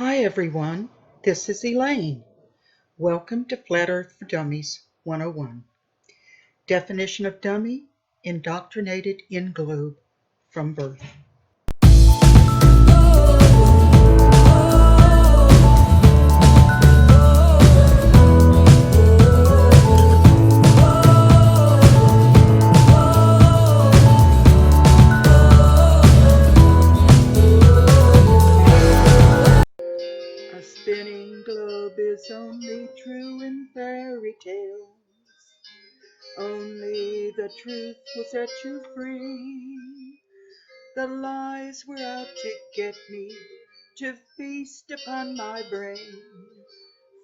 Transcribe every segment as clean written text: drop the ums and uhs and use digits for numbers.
Hi everyone, this is Elaine. Welcome to Flat Earth for Dummies 101. Definition of dummy: indoctrinated in globe from birth. A spinning globe is only true in fairy tales. Only the truth will set you free. The lies were out to get me, to feast upon my brain.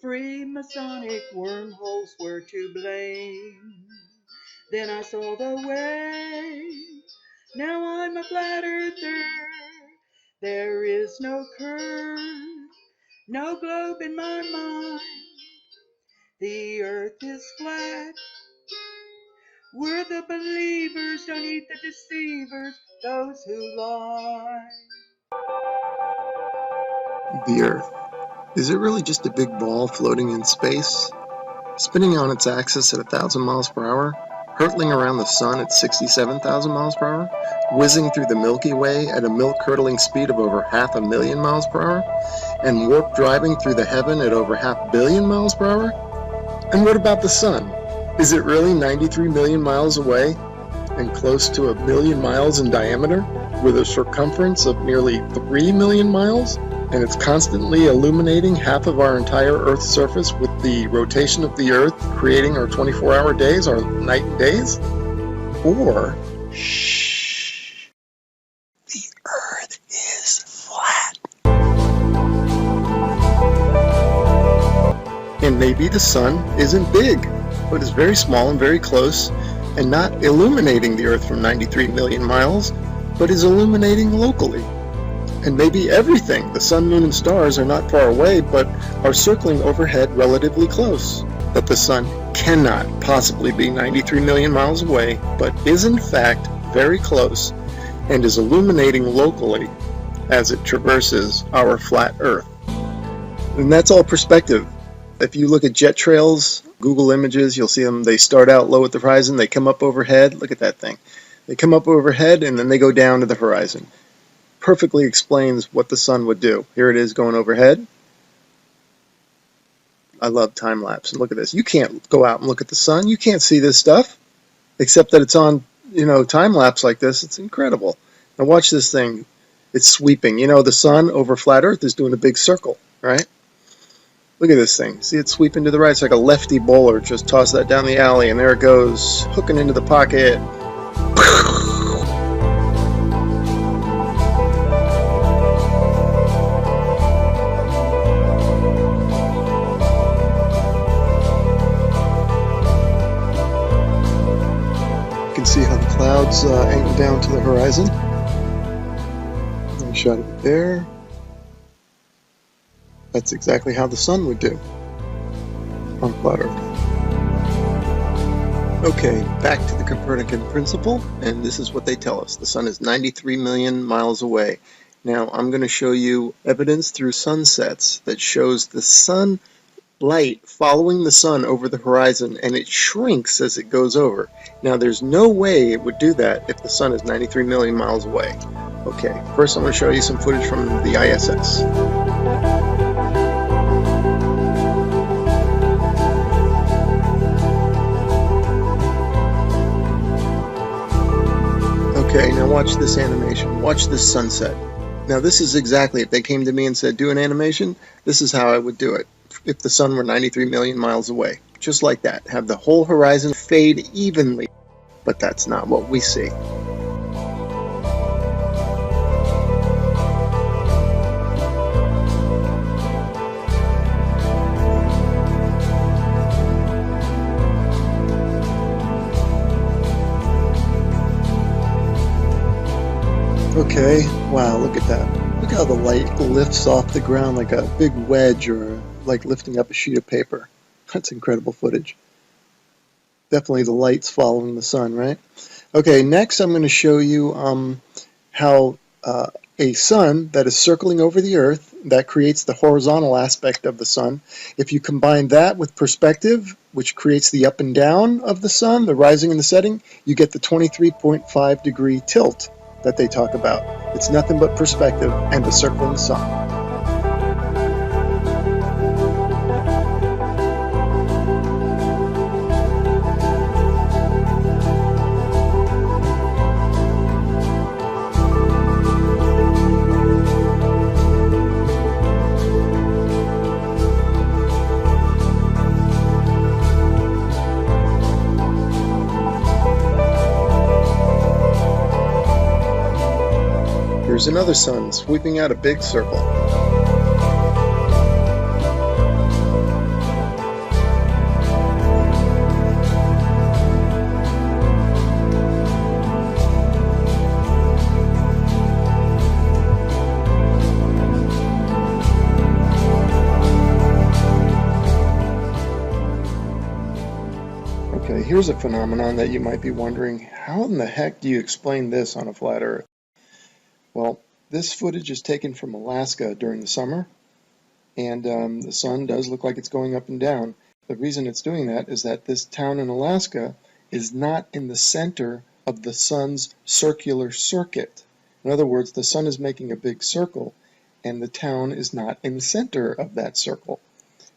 Freemasonic wormholes were to blame. Then I saw the way. Now I'm a flat earther. There is no curve, no globe in my mind. The earth is flat. We're the believers, don't eat the deceivers, those who lie. The Earth. Is it really just a big ball floating in space? Spinning on its axis at 1,000 miles per hour? Hurtling around the sun at 67,000 miles per hour? Whizzing through the Milky Way at a milk-curdling speed of over 500,000 miles per hour? And warp driving through the heaven at over 500 million miles per hour? And what about the sun? Is it really 93 million miles away and close to 1 million miles in diameter, with a circumference of nearly 3 million miles? And it's constantly illuminating half of our entire Earth's surface with the rotation of the Earth, creating our 24-hour days, our night and days? Or, shh, the Earth is flat. And maybe the sun isn't big, but is very small and very close, and not illuminating the Earth from 93 million miles, but is illuminating locally. And maybe everything, the sun, moon, and stars, are not far away, but are circling overhead relatively close. That the sun cannot possibly be 93 million miles away, but is in fact very close, and is illuminating locally as it traverses our flat Earth. And that's all perspective. If you look at jet trails, Google Images, you'll see them, they start out low at the horizon, they come up overhead, look at that thing. They come up overhead, and then they go down to the horizon. Perfectly explains what the sun would do. Here it is going overhead. I love time lapse. And look at this. You can't go out and look at the sun. You can't see this stuff, except that it's on, time lapse like this. It's incredible. Now watch this thing. It's sweeping. The sun over flat Earth is doing a big circle, right? Look at this thing. See it sweeping to the right. It's like a lefty bowler. Just toss that down the alley, and there it goes, hooking into the pocket. See how the clouds angle down to the horizon. I shot it there. That's exactly how the sun would do on flat Earth. Okay, back to the Copernican principle, and this is what they tell us. The sun is 93 million miles away. Now, I'm going to show you evidence through sunsets that shows the sun light following the sun over the horizon, and it shrinks as it goes over. Now there's no way it would do that if the sun is 93 million miles away. Okay, first I'm going to show you some footage from the ISS. Okay, now watch this animation. Watch this sunset. Now this is exactly, if they came to me and said do an animation, this is how I would do it. If the sun were 93 million miles away. Just like that. Have the whole horizon fade evenly. But that's not what we see. Okay, wow, look at that. Look how the light lifts off the ground like a big wedge, or like lifting up a sheet of paper. That's incredible footage. Definitely the light's following the sun, right? Okay, next I'm going to show you how a sun that is circling over the Earth. That creates the horizontal aspect of the sun. If you combine that with perspective, which creates the up and down of the sun, the rising and the setting, you get the 23.5 degree tilt that they talk about. It's nothing but perspective and a circling sun. Here's another sun sweeping out a big circle. Okay, here's a phenomenon that you might be wondering, how in the heck do you explain this on a flat Earth? Well, this footage is taken from Alaska during the summer, and the sun does look like it's going up and down. The reason it's doing that is that this town in Alaska is not in the center of the sun's circular circuit. In other words, the sun is making a big circle, and the town is not in the center of that circle.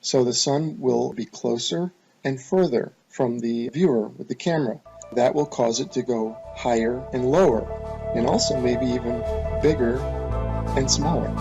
So the sun will be closer and further from the viewer with the camera. That will cause it to go higher and lower, and also maybe even bigger and smaller.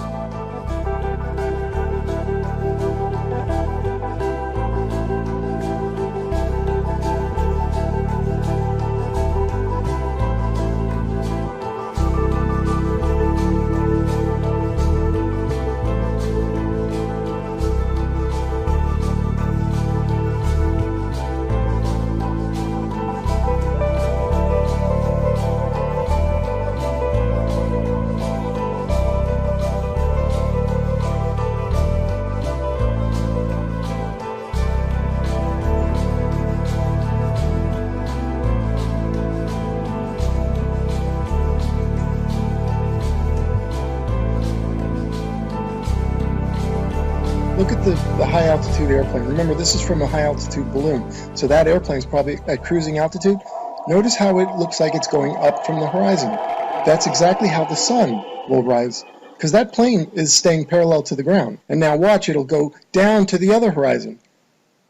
Look at the high altitude airplane. Remember, this is from a high altitude balloon. So that airplane is probably at cruising altitude. Notice how it looks like it's going up from the horizon. That's exactly how the sun will rise, because that plane is staying parallel to the ground. And now watch, it'll go down to the other horizon.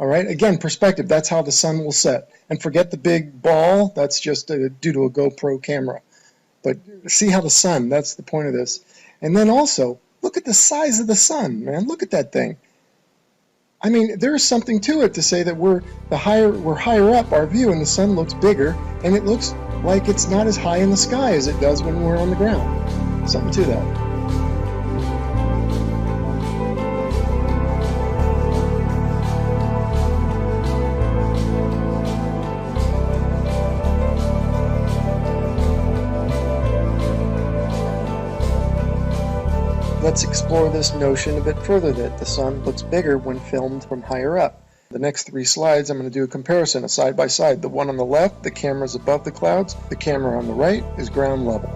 All right, again, perspective, that's how the sun will set. And forget the big ball, that's just due to a GoPro camera. But see how the sun, that's the point of this. And then also, look at the size of the sun, man. Look at that thing. I mean, there's something to it to say that we're higher up our view and the sun looks bigger, and it looks like it's not as high in the sky as it does when we're on the ground. Something to that. Let's explore this notion a bit further, that the sun looks bigger when filmed from higher up. The next 3 slides, I'm going to do a comparison, a side by side. The one on the left, the camera is above the clouds. The camera on the right is ground level.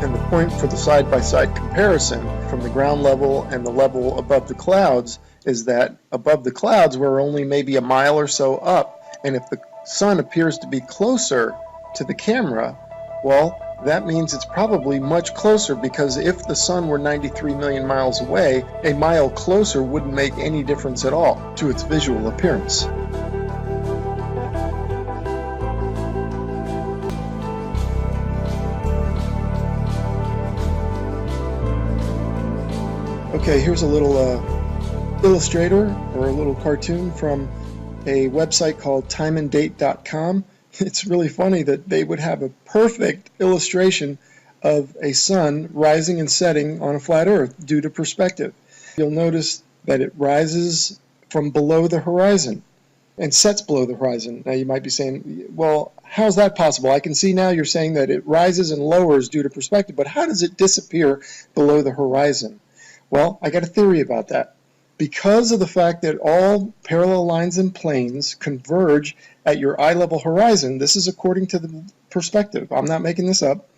And the point for the side by side comparison from the ground level and the level above the clouds is that above the clouds we're only maybe a mile or so up, and if the sun appears to be closer to the camera, well, that means it's probably much closer, because if the sun were 93 million miles away, a mile closer wouldn't make any difference at all to its visual appearance. Okay, here's a little illustrator or a little cartoon from a website called timeanddate.com. It's really funny that they would have a perfect illustration of a sun rising and setting on a flat Earth due to perspective. You'll notice that it rises from below the horizon and sets below the horizon. Now you might be saying, well, how's that possible? I can see now you're saying that it rises and lowers due to perspective, but how does it disappear below the horizon? Well, I got a theory about that. Because of the fact that all parallel lines and planes converge at your eye level horizon, this is according to the perspective, I'm not making this up.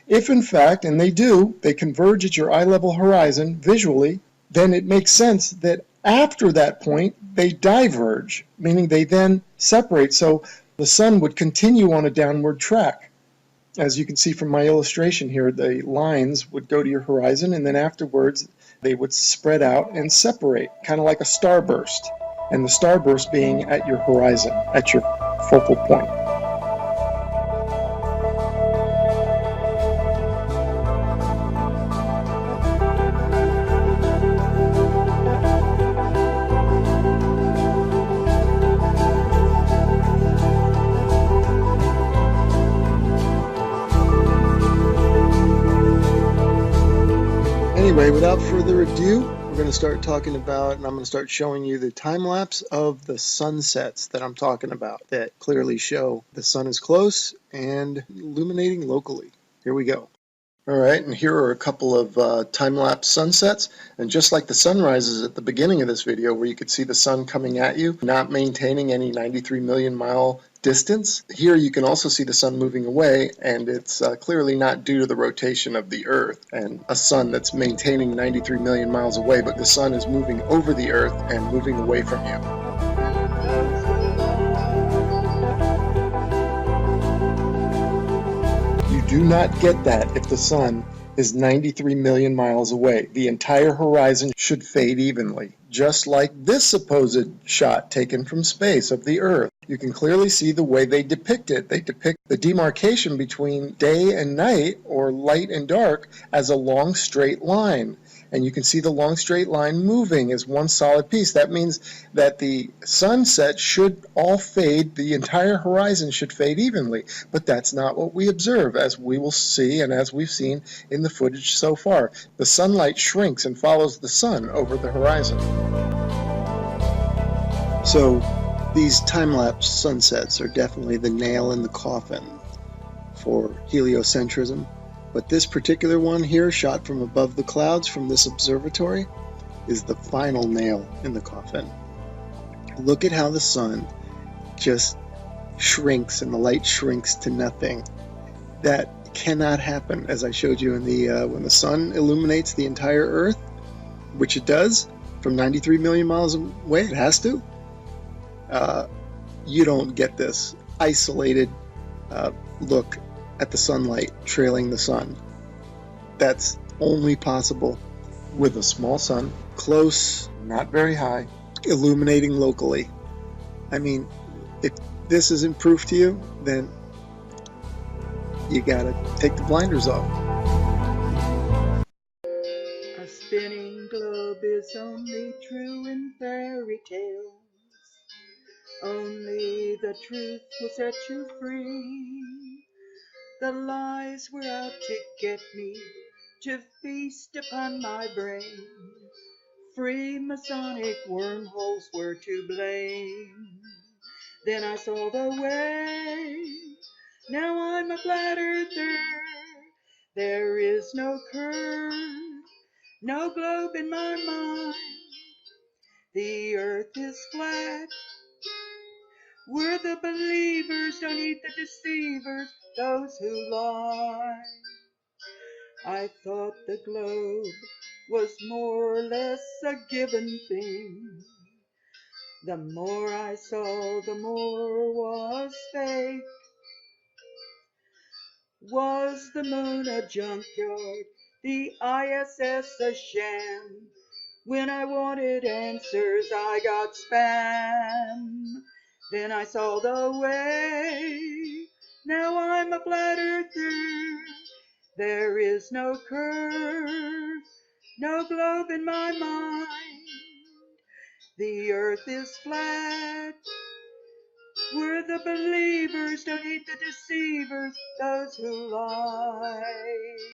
If in fact, and they do, they converge at your eye level horizon visually, then it makes sense that after that point they diverge, meaning they then separate. So the sun would continue on a downward track. As you can see from my illustration here, the lines would go to your horizon, and then afterwards they would spread out and separate, kind of like a starburst, and the starburst being at your horizon, at your focal point. Anyway, without further ado, we're going to start talking about, and I'm going to start showing you the time lapse of the sunsets that I'm talking about that clearly show the sun is close and illuminating locally. Here we go. All right, and here are a couple of time-lapse sunsets, and just like the sunrises at the beginning of this video where you could see the sun coming at you, not maintaining any 93 million mile distance, here you can also see the sun moving away, and it's clearly not due to the rotation of the Earth and a sun that's maintaining 93 million miles away, but the sun is moving over the Earth and moving away from you. You do not get that if the sun is 93 million miles away. The entire horizon should fade evenly, just like this supposed shot taken from space of the Earth. You can clearly see the way they depict it. They depict the demarcation between day and night, or light and dark, as a long straight line. And you can see the long straight line moving as one solid piece. That means that the sunset should all fade, the entire horizon should fade evenly. But that's not what we observe, as we will see and as we've seen in the footage so far. The sunlight shrinks and follows the sun over the horizon. So these time-lapse sunsets are definitely the nail in the coffin for heliocentrism. But this particular one here, shot from above the clouds from this observatory, is the final nail in the coffin. Look at how the sun just shrinks and the light shrinks to nothing. That cannot happen, as I showed you in the when the sun illuminates the entire Earth, which it does from 93 million miles away. It has to. You don't get this isolated look at the sunlight trailing the sun. That's only possible with a small sun, close, not very high, illuminating locally. I mean, if this isn't proof to you, then you gotta take the blinders off. A spinning globe is only true in fairy tales. Only the truth will set you free. The lies were out to get me, to feast upon my brain. Free Masonic wormholes were to blame. Then I saw the way. Now I'm a flat earther. There is no curve, no globe in my mind. The earth is flat. We're the believers, don't eat the deceivers, those who lie. I thought the globe was more or less a given thing. The more I saw, the more was fake. Was the moon a junkyard, the ISS a sham? When I wanted answers, I got spam. Then I saw the way. Now I'm a flat earther. There is no curve, no globe in my mind. The earth is flat. We're the believers, don't eat the deceivers, those who lie.